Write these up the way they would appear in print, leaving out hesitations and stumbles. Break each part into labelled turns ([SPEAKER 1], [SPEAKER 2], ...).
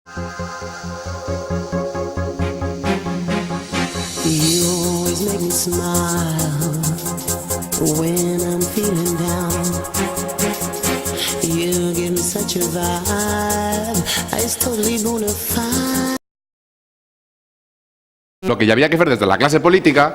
[SPEAKER 1] You always make me smile when I'm feeling down. You give me such a vibe. It's totally bona fide.
[SPEAKER 2] El que hi havia que fer des de la classe política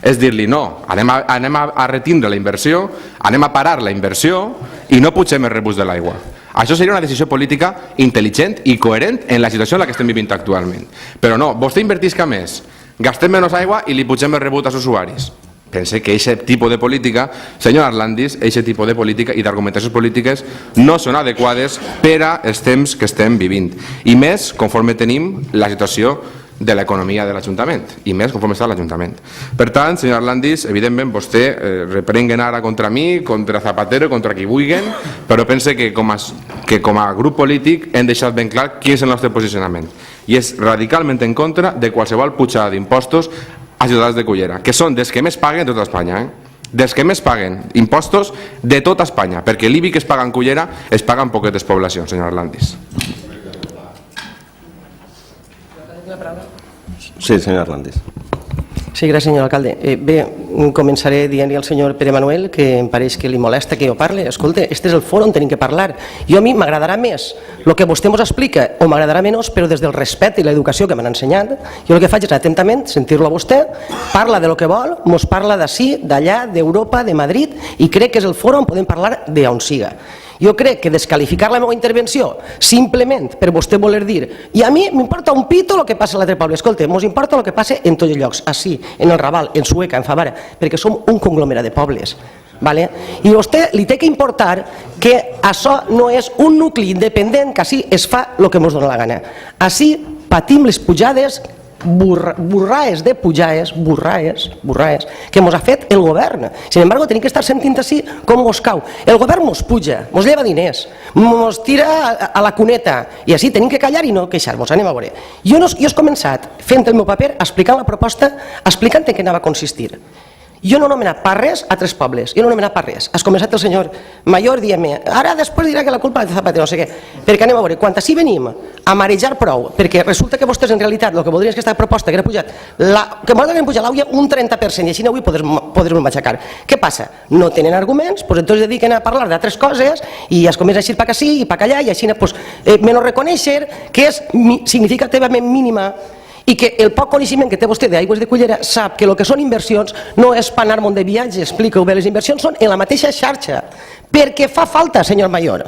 [SPEAKER 2] és dir-li no, anem a retindre la inversió, anem a parar la inversió i no pugem el rebús de l'aigua. Això seria una decisió política intel·ligent i coherent en la situació en la que estem vivint actualment. Però no, vostè invertisca més, gastem menys aigua i li pugem el rebut als usuaris. Pense que aquest tipus de política, senyor Arlandis, aquest tipus de política i d'argumentacions polítiques no són adequades per als temps que estem vivint. I més conforme tenim la situació de l'economia de l'Ajuntament, i més conforme està l'Ajuntament. Per tant, senyor Arlandis, evidentment vostè reprenguen ara contra mi, contra Zapatero, contra qui vulguin, però pense que com a grup polític hem deixat ben clar quin és el nostre posicionament. I és radicalment en contra de qualsevol pujada d'impostos a ciutadans de Cullera, que són dels que més paguen de tota Espanya, dels que més paguen impostos de tota Espanya, perquè l'IBI que es paga en Cullera es paga en poquetes poblacions, senyor Arlandis.
[SPEAKER 3] Sí, senyor Arlandis.
[SPEAKER 4] Sí, gràcies, senyor alcalde. Bé, començaré dient-li al senyor Pere Manuel que em pareix que li molesta que jo parli. Escolta, este és el fòrum on tenim que parlar. Jo a mi m'agradarà més el que vostè ens explica o m'agradarà menys, però des del respecte i l'educació que m'han ensenyat, jo el que faig és atentament sentir-lo a vostè, parla de lo que vol, ens parla d'ací, d'allà, d'Europa, de Madrid, i crec que és el fòrum on podem parlar d'on siga. Jo crec que descalificar la meva intervenció simplement per vostè voler dir i a mi m'importa un pito el que passa a l'altre poble. Escolta, ens importa el que passa en tots els llocs, així, en el Raval, en Sueca, en Favara, perquè som un conglomerat de pobles. I a vostè li té que importar que això no és un nucli independent, que així es fa el que ens dona la gana. Així patim les pujades, burraes de pujades, burraes, que ens ha fet el govern. Sin embargo, tenim que estar sentint així com ens cau. El govern ens puja, ens lleva diners, ens tira a la cuneta, i així tenim que callar i no queixar-nos. Anem a veure. Jo he començat fent el meu paper, explicant la proposta, explicant en què anava a consistir. Jo no he nomenat per res a 3 pobles, jo no he nomenat per res. Has començat el senyor Mayor dient-me, ara després dirà que la culpa és de Zapatero, no sé què. Perquè anem a veure, quan així venim a marejar prou, perquè resulta que vostès en realitat el que voldrien és que aquesta proposta que volen pujar l'auia un 30% i així avui podrem matxacar. Què passa? No tenen arguments, doncs entonces dediquen a parlar d'altres coses i es comença a dir per aquí i per allà i així menys reconèixer que és significativament mínima i que el poc coneixement que té vostè d'Aigües de Cullera sap que el que són inversions no és per anar-me'n de viatge, explica-ho bé, les inversions són en la mateixa xarxa, perquè fa falta, senyor Mayor,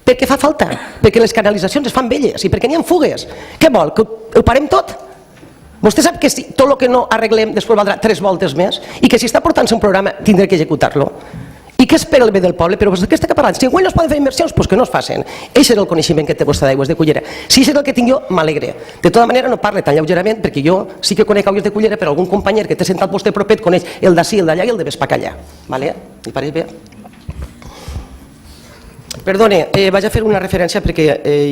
[SPEAKER 4] perquè fa falta, perquè les canalitzacions es fan velles i perquè n'hi ha fugues. Què vol, que ho parem tot? Vostè sap que tot el que no arreglem després valdrà 3 voltes més i que si està portant-se un programa tindrà que executar-lo. I què espera el bé del poble? Però què està parlant? Si enguany no es poden fer inversions, doncs que no es facin. Aquest és el coneixement que té vostè d'Aigües de Cullera. Si és el que tinc jo, m'alegre. De tota manera, no parle tan lleugerament, perquè jo sí que conec Aigües de Cullera, però algun company que té sentat vostè propet coneix el d'ací, el d'allà i el de Vespacallà. Li pareix bé? Perdone, vaig a fer una referència perquè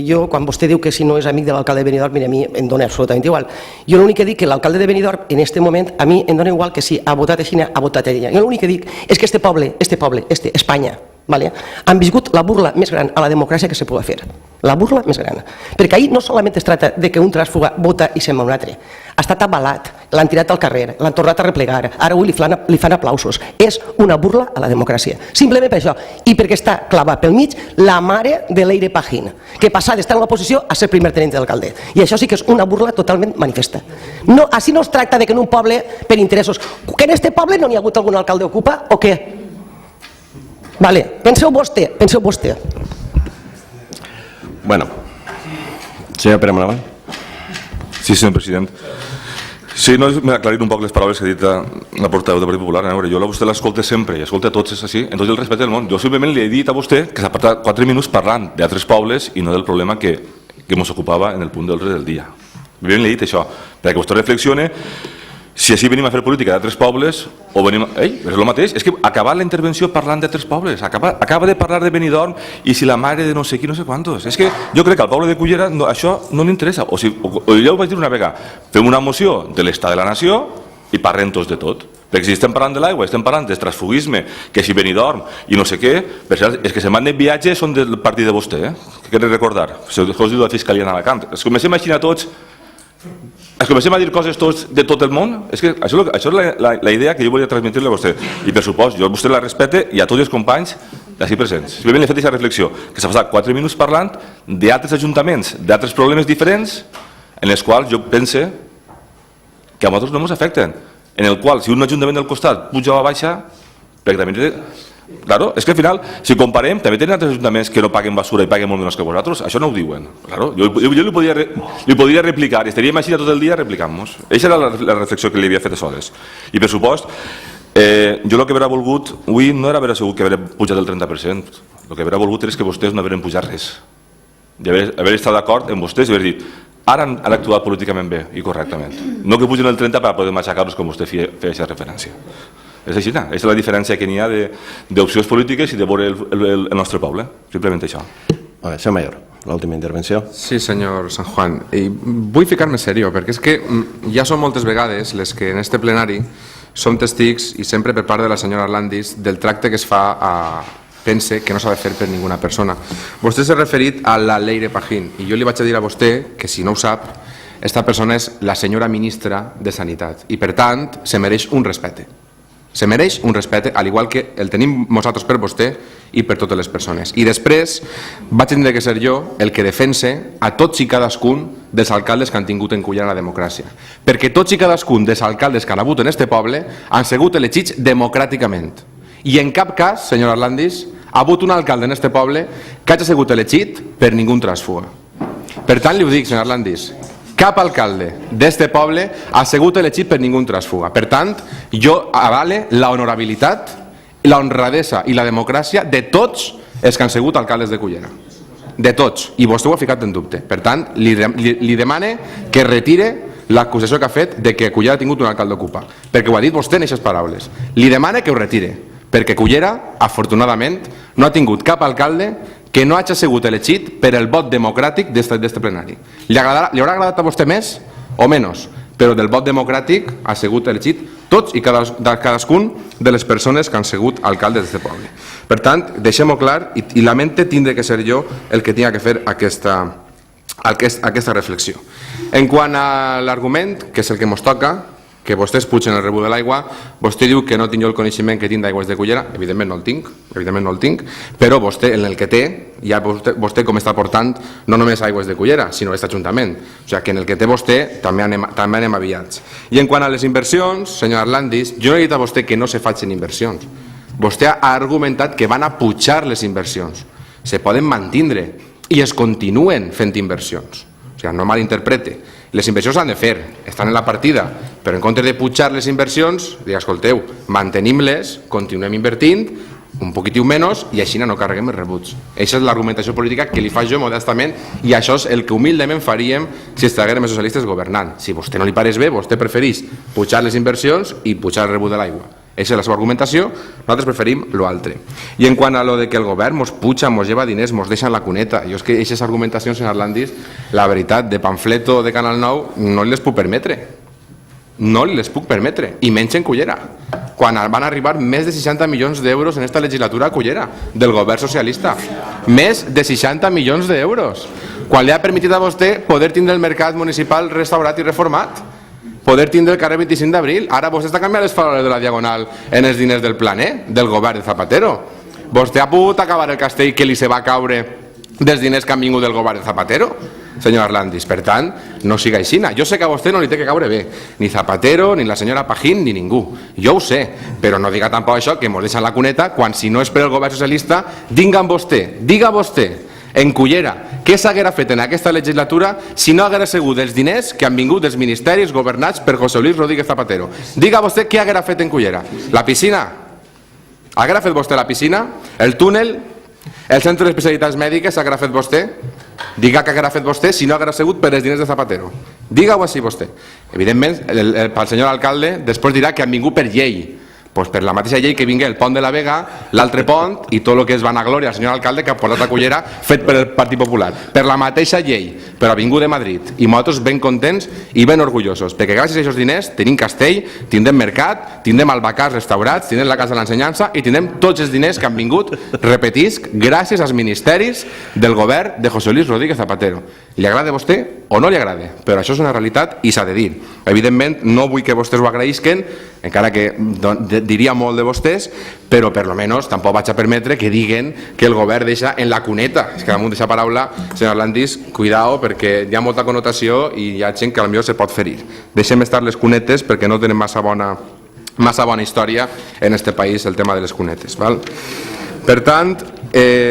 [SPEAKER 4] jo, quan vostè diu que si no és amic de l'alcalde de Benidorm, mira, a mi em dona absolutament igual. Jo l'únic que dic que l'alcalde de Benidorm, en aquest moment, a mi em dona igual que si ha votat a Xina, ha votat a ella. Jo l'únic que dic és que este poble, Espanya, han viscut la burla més gran a la democràcia que se pugui fer. La burla més gran. Perquè ahir no solament es tracta de que un trànsfuga vota i se'n va un altre. Ha estat avalat, l'han tirat al carrer, l'han tornat a replegar, ara avui li fan aplausos. És una burla a la democràcia. Simplement per això. I perquè està clavat pel mig la mare de Leire Pajín, que passa d'estar en l'oposició a ser primer tenent d'alcalde. I això sí que és una burla totalment manifesta. Així no es tracta de que en un poble, per interessos, que en este poble no n'hi ha hagut algun alcalde ocupa o què? Penseu vostè.
[SPEAKER 3] Bueno, senyor Pere Manuel.
[SPEAKER 5] Sí, senyor president. Sí, no m'he aclarit un poc les paraules que ha dit la portaveu del Partit Popular. Jo a vostè l'escolta sempre i escolta a tots és així, en tot el respecte del món. Jo simplement li he dit a vostè que s'ha passat 4 minuts parlant d'altres pobles i no del problema que ens ocupava en el punt d'ordre del dia. Li he dit això, perquè vostè reflexione si així venim a fer política d'altres pobles o venim... és el mateix, és que acabar la intervenció parlant d'altres pobles, acaba de parlar de Benidorm i si la mare de no sé qui, no sé quantos. És que jo crec que al poble de Cullera això no li interessa. O ja ho vaig dir una vegada, fem una moció de l'estat de la nació i parlem tots de tot. Perquè si estem parlant de l'aigua, estem parlant del transfugisme, que si Benidorm i no sé què, per cert, és que se'n van de viatge són del partit de vostè, que quiere recordar, si us diu la Fiscalia en Alacant. Es comencem a imaginar tots, es comencem a dir coses tots de tot el món, és que això és la idea que jo volia transmetre-li a vostè. I per supost, jo a vostè la respecte i a tots els companys d'ací presents. Simplement he fet aquesta reflexió, que s'ha passat 4 minuts parlant d'altres ajuntaments, d'altres problemes diferents, en els quals jo pense que a nosaltres no ens afecten, en el qual si un ajuntament del costat puja o baixa, perquè també... Claro, és que al final, si comparem, també tenen altres ajuntaments que no paguen basura i paguen molt menys que vosaltres, això no ho diuen. Claro, jo li podria replicar, i estaríem així tot el dia replicant-nos. Aquesta era la reflexió que li havia fet a soles. I per supost, jo el que hauria volgut avui no era haver segur que haver pujat el 30%, el que hauria volgut és que vostès no haurien pujat res, i haver estat d'acord amb vostès i haver dit ara han actuat políticament bé i correctament, no que pugen el 30% per poder matxacar-los com vostè feia aquesta referència. És així, aquesta és la diferència que n'hi ha d'opcions polítiques i de veure el nostre poble, simplement això.
[SPEAKER 3] Senyor Mayor, l'última intervenció.
[SPEAKER 2] Sí, senyor San Juan. I vull ficar-me seriós, perquè és que ja són moltes vegades les que en este plenari som testics, i sempre per part de la senyora Arlandis, del tracte que es fa a... pense que no s'ha de fer per ninguna persona. Vostè s'ha referit a la Leire Pajín, i jo li vaig a dir a vostè que, si no ho sap, esta persona és la senyora ministra de Sanitat, i per tant se mereix un respecte. Se mereix un respecte, al igual que el tenim nosaltres per vostè i per totes les persones. I després vaig tindre que ser jo el que defense a tots i cadascun dels alcaldes que han tingut en Cullera la democràcia. Perquè tots i cadascun dels alcaldes que han hagut en este poble han sigut elegits democràticament. I en cap cas, senyor Arlandis, ha hagut un alcalde en este poble que hagi sigut elegit per ningú trànsfuga. Per tant, li ho dic, senyor Arlandis, cap alcalde d'este poble ha sigut elegit per ningú trànsfuga. Per tant, jo avale la honorabilitat, la honradesa i la democràcia de tots els que han sigut alcaldes de Cullera. De tots. I vostè ho ha ficat en dubte. Per tant, li demane que retire l'acusació que ha fet de que Cullera ha tingut un alcalde ocupat. Perquè ho ha dit vostè en aquestes paraules. Li demane que ho retire. Perquè Cullera, afortunadament, no ha tingut cap alcalde que no hagi sigut elegit per el vot democràtic d'este plenari. Li haurà agradat a vostè més o menys, però del vot democràtic ha sigut elegit tots i cadascun de les persones que han sigut alcaldes d'este poble. Per tant, deixem-ho clar, i lamente tindre que ser jo el que tinga que fer aquesta reflexió. En quant a l'argument, que és el que ens toca, que vostès pugen el rebut de l'aigua, vostè diu que no tinc jo el coneixement que tinc d'aigües de Cullera, evidentment no el tinc, però vostè, en el que té, ja vostè com està portant no només aigües de Cullera, sinó aquest ajuntament. O sigui que en el que té vostè també anem aviats. I en quant a les inversions, senyor Arlandis, jo no he dit a vostè que no se facin inversions. Vostè ha argumentat que van a pujar les inversions. Se poden mantindre i es continuen fent inversions. O sigui, no malinterprete. Les inversions s'han de fer, estan en la partida, però en comptes de pujar les inversions, dic, escolteu, mantenim-les, continuem invertint, un poquitiu menys, i així no carreguem els rebuts. Aquesta és l'argumentació política que li faig jo modestament, i això és el que humilment faríem si estiguérem els socialistes governant. Si a vostè no li pareix bé, vostè prefereix pujar les inversions i pujar el rebut de l'aigua. Aquesta és la seva argumentació, nosaltres preferim l'altre. I en quant a lo de que el govern ens puja, ens lleva diners, ens deixa en la cuneta, jo és que aquestes argumentacions, senyor Arlandis, la veritat, de pamfleto de Canal 9, no les puc permetre. No les puc permetre, i menys en Cullera, quan van arribar més de 60 milions d'euros en esta legislatura a Cullera, del govern socialista. Més de 60 milions d'euros, quan li ha permitit a vostè poder tindre el mercat municipal restaurat i reformat, poder tindre el carrer 25 d'abril. Ara vostè està canviant les faroles de la Diagonal en els diners del planer, del govern de Zapatero. Vostè ha pogut acabar el castell que li se va caure dels diners que han vingut del govern de Zapatero, senyor Arlandis. Per tant, no siga així. Jo sé que a vostè no li té que caure bé, ni Zapatero, ni la senyora Pajín, ni ningú. Jo ho sé, però no diga tampoc això que ens deixa en la cuneta quan, si no és per el govern socialista, diga vostè, en Cullera, què s'haguera fet en aquesta legislatura si no haguera sigut els diners que han vingut dels ministeris governats per José Luis Rodríguez Zapatero? Diga vostè què haguera fet en Cullera. La piscina? Haguera fet vostè la piscina? El túnel? El centre d'especialitats mèdiques haguera fet vostè? Diga què haguera fet vostè si no haguera sigut per els diners de Zapatero. Diga-ho així vostè. Evidentment, pel senyor alcalde després dirà que han vingut per llei. Pues per la mateixa llei que vingui el pont de la Vega, l'altre pont i tot el que és vanaglòria al senyor alcalde que ha portat a Cullera fet per el Partit Popular. Per la mateixa llei, però ha vingut de Madrid. I nosaltres ben contents i ben orgullosos, perquè gràcies a aquests diners tenim castell, tindrem mercat, tindrem albacars restaurats, tindrem la Casa de l'Ensenyança i tindrem tots els diners que han vingut, repetisc, gràcies als ministeris del govern de José Luis Rodríguez Zapatero. Li agrada a vostè o no li agrada, però això és una realitat i s'ha de dir. Evidentment, no vull que vostès ho agraïsquen, encara que diria molt de vostès, però per lo menos tampoc vaig a permetre que diguen que el govern deixa en la cuneta. És que damunt d'aquesta paraula, senyor Landis, cuidao, perquè hi ha molta connotació i hi ha gent que potser se pot ferir. Deixem estar les cunetes perquè no tenen massa bona història en este país el tema de les cunetes. Val? Per tant,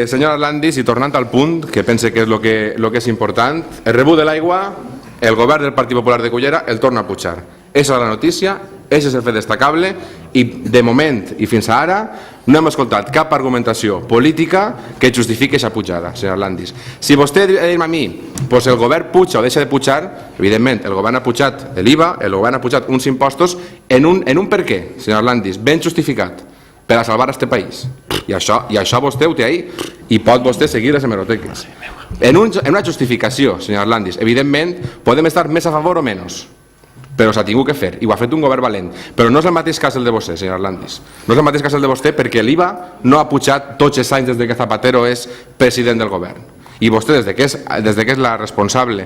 [SPEAKER 2] senyor Landis, i tornant al punt, que pense que és el que és important, el rebut de l'aigua, el govern del Partit Popular de Cullera el torna a pujar. Esa és la notícia, ese és el fet destacable i de moment i fins ara no hem escoltat cap argumentació política que justifiqui aquesta pujada, senyor Landis. Si vostè dirà a mi, pues el govern puja o deixa de pujar, evidentment el govern ha pujat l'IVA, el govern ha pujat uns impostos en un per què, senyor Landis, ben justificat, per a salvar este país. I això vostè ho té ahí i pot vostè seguir les hemeroteques. En una justificació, senyor Landis, evidentment podem estar més a favor o menys, però s'ha tingut que fer, i ho ha fet un govern valent. Però no és el mateix cas el de vostè, senyor Landis. No és el mateix cas el de vostè perquè l'IVA no ha pujat tots els anys des que Zapatero és president del govern. I vostè, des de que és la responsable,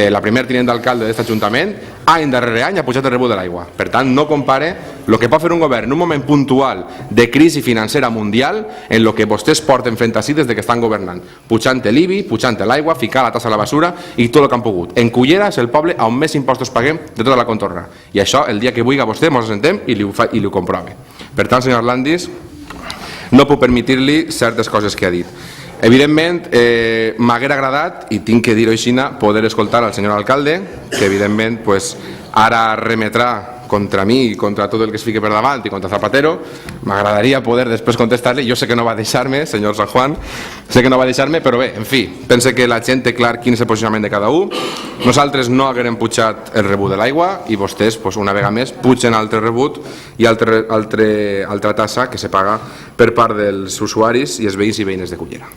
[SPEAKER 2] la primer tinent d'alcalde d'aquest ajuntament, any darrere any ha pujat el rebut de l'aigua. Per tant, no compare el que pot fer un govern en un moment puntual de crisi financera mundial en el que vostès porten fent així des que estan governant. Pujant l'IBI, pujant l'aigua, ficar la tassa a la basura i tot el que han pogut. En Cullera és el poble on més impostos paguem de tota la contorna. I això, el dia que vulgui vostè, ens assentem i li ho comprove. Per tant, senyor Landis, no puc permetir-li certes coses que ha dit. Evidentment, m'haguera agradat, i tinc que dir-ho així, poder escoltar al senyor alcalde, que evidentment ara remetrà contra mi i contra tot el que es fiqui per davant i contra Zapatero. M'agradaria poder després contestar-li. Jo sé que no va deixar-me, senyor San Juan, sé que no va deixar-me, però bé, en fi, pense que la gent té clar quin és el posicionament de cada un. Nosaltres no haguérem pujat el rebut de l'aigua i vostès, una vegada més, pugen altre rebut i altra tassa que se paga per part dels usuaris i els veïns i veïnes de Cullera.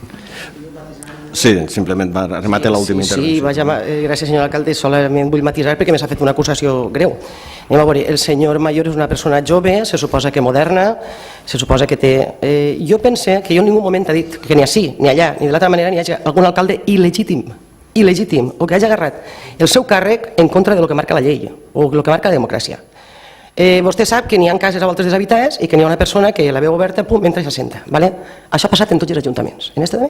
[SPEAKER 3] Sí, simplement va rematar l'última intervenció.
[SPEAKER 4] Sí, gràcies, senyor alcalde. Solament vull matisar perquè m'ha fet una acusació greu. Anem a veure, el senyor Mayor és una persona jove, se suposa que moderna, se suposa que té... Jo pense que jo en ningú moment ha dit que ni així, ni allà, ni de l'altra manera ni hi hagi algun alcalde il·legítim, o que hagi agarrat el seu càrrec en contra de lo que marca la llei o el que marca la democràcia. Vostè sap que n'hi ha cases a voltes deshabitades i que n'hi ha una persona que la veu oberta mentre s'assenta. Això ha passat en tots els ajuntaments. En este també?